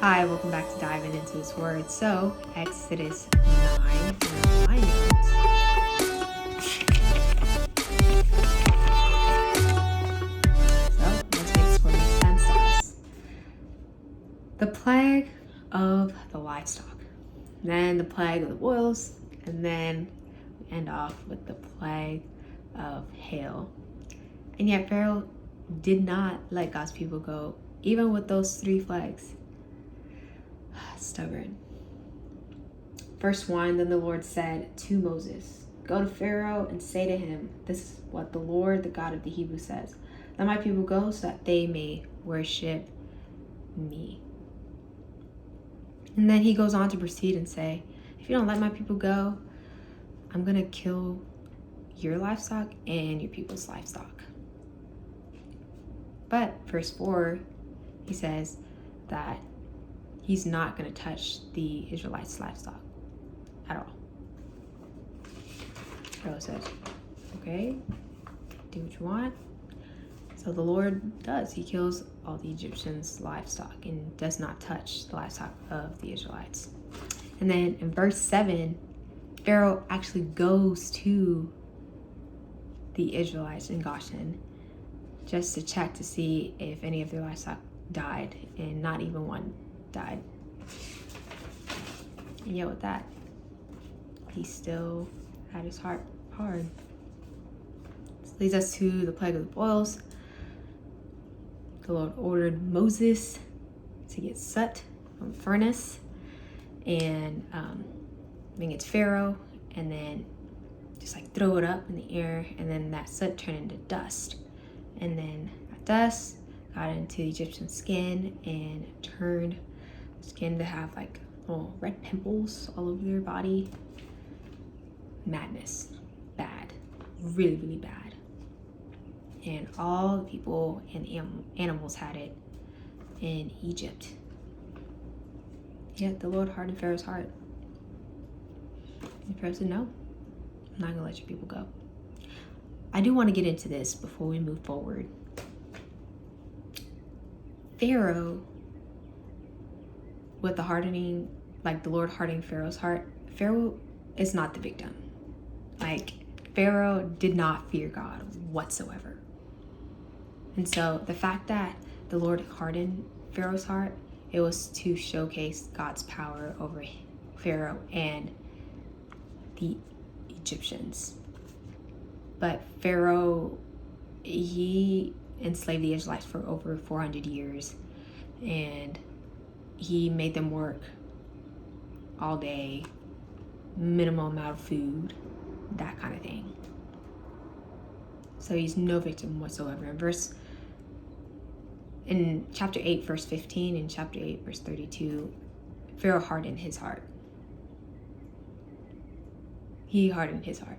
Hi, welcome back to diving into this word. So, Exodus 9 in my notes. So, let's make this word make sense to us. The plague of the livestock, then the plague of the boils, and then we end off with the plague of hail. And yet, Pharaoh did not let God's people go, even with those three plagues. Stubborn. Verse 1, then the Lord said to Moses, go to Pharaoh and say to him, this is what the Lord, the God of the Hebrews, says. Let my people go so that they may worship me. And then he goes on to proceed and say, if you don't let my people go, I'm going to kill your livestock and your people's livestock. But verse 4, he says that he's not going to touch the Israelites' livestock at all. Pharaoh says, okay, do what you want. So the Lord does. He kills all the Egyptians' livestock and does not touch the livestock of the Israelites. And then in verse 7, Pharaoh actually goes to the Israelites in Goshen just to check to see if any of their livestock died, and not even one died. And yet with that, he still had his heart hard. This leads us to the plague of the boils. The Lord ordered Moses to get soot from a furnace and bring it to Pharaoh, and then just like throw it up in the air, and then that soot turned into dust. And then that dust got into the Egyptian skin and turned the skin to have like little red pimples all over their body. Madness. Bad. Really, really bad. And all the people and animals had it in Egypt. Yet the Lord hardened Pharaoh's heart. And Pharaoh said, no, I'm not going to let your people go. I do want to get into this before we move forward. Pharaoh, with the hardening, like the Lord hardening Pharaoh's heart, Pharaoh is not the victim. Like, Pharaoh did not fear God whatsoever. And so the fact that the Lord hardened Pharaoh's heart, it was to showcase God's power over Pharaoh and the Egyptians. But Pharaoh, he enslaved the Israelites for over 400 years, and he made them work all day, minimal amount of food, that kind of thing. So he's no victim whatsoever. In chapter 8, verse 15, and chapter 8, verse 32, Pharaoh hardened his heart. He hardened his heart.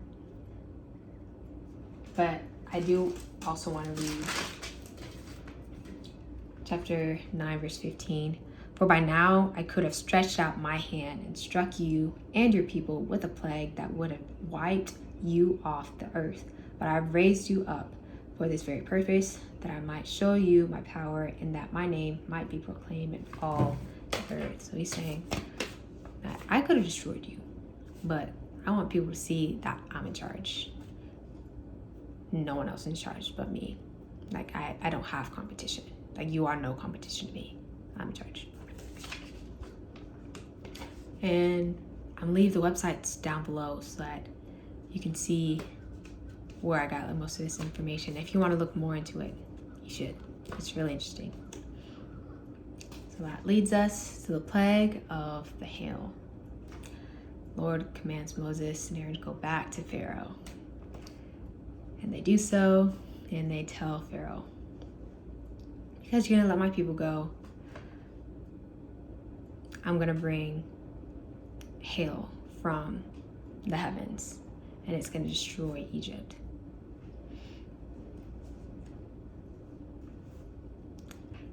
But I do also want to read chapter 9, verse 15. For by now I could have stretched out my hand and struck you and your people with a plague that would have wiped you off the earth. But I have raised you up for this very purpose, that I might show you my power and that my name might be proclaimed in all the earth. So he's saying that I could have destroyed you, but I want people to see that I'm in charge. No one else in charge but me. Like, I don't have competition. Like, you are no competition to me. I'm in charge. And I'll leave the websites down below so that you can see where I got most of this information. If you want to look more into it, you should. It's really interesting. So that leads us to the plague of the hail. Lord commands Moses and Aaron to go back to Pharaoh. And they do so, and they tell Pharaoh, because you're going to let my people go, I'm going to bring hail from the heavens, and it's going to destroy Egypt.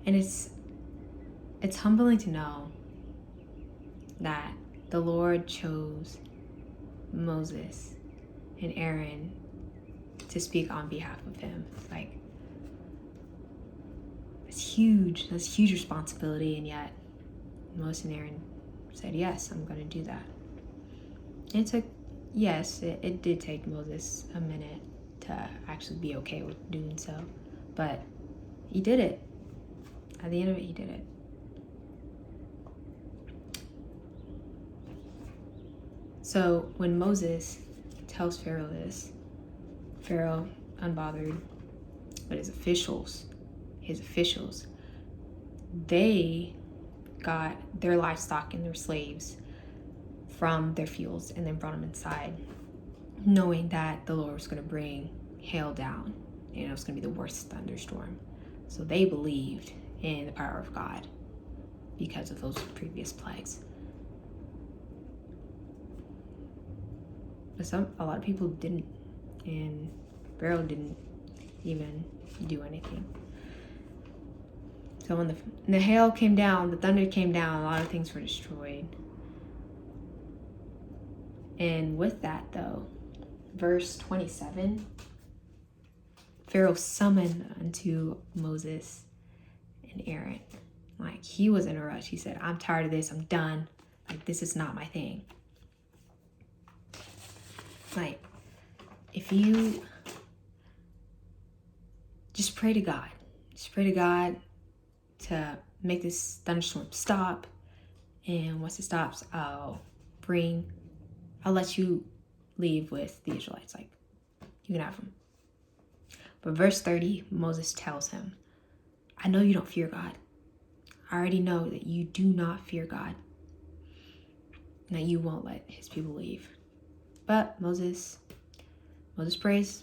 And it's humbling to know that the Lord chose Moses and Aaron to speak on behalf of him. Like, it's huge. That's huge responsibility, and yet Moses and Aaron said, yes, I'm going to do that. It took, yes, it did take Moses a minute to actually be okay with doing so. But he did it. At the end of it, he did it. So when Moses tells Pharaoh this, Pharaoh, unbothered, but his officials, they got their livestock and their slaves from their fields and then brought them inside, knowing that the Lord was going to bring hail down and it was going to be the worst thunderstorm. So they believed in the power of God because of those previous plagues. But a lot of people didn't, and Pharaoh didn't even do anything. So when the hail came down, the thunder came down, a lot of things were destroyed. And with that, though, verse 27, Pharaoh summoned unto Moses and Aaron. Like, he was in a rush. He said, I'm tired of this. I'm done. Like, this is not my thing. Like, if you just pray to God, to make this thunderstorm stop. And once it stops, I'll let you leave with the Israelites. Like, you can have them. But verse 30, Moses tells him, I know you don't fear God. I already know that you do not fear God, and that you won't let his people leave. But Moses prays,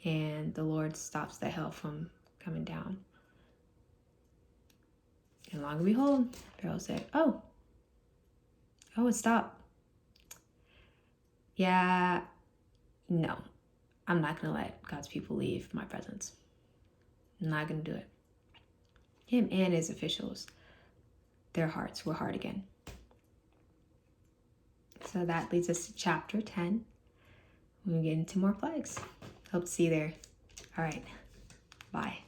and the Lord stops the hail from coming down. And long and behold, Pharaoh said, oh, it stopped. Yeah, no, I'm not going to let God's people leave my presence. I'm not going to do it. Him and his officials, their hearts were hard again. So that leads us to chapter 10. We get into more plagues. Hope to see you there. All right. Bye.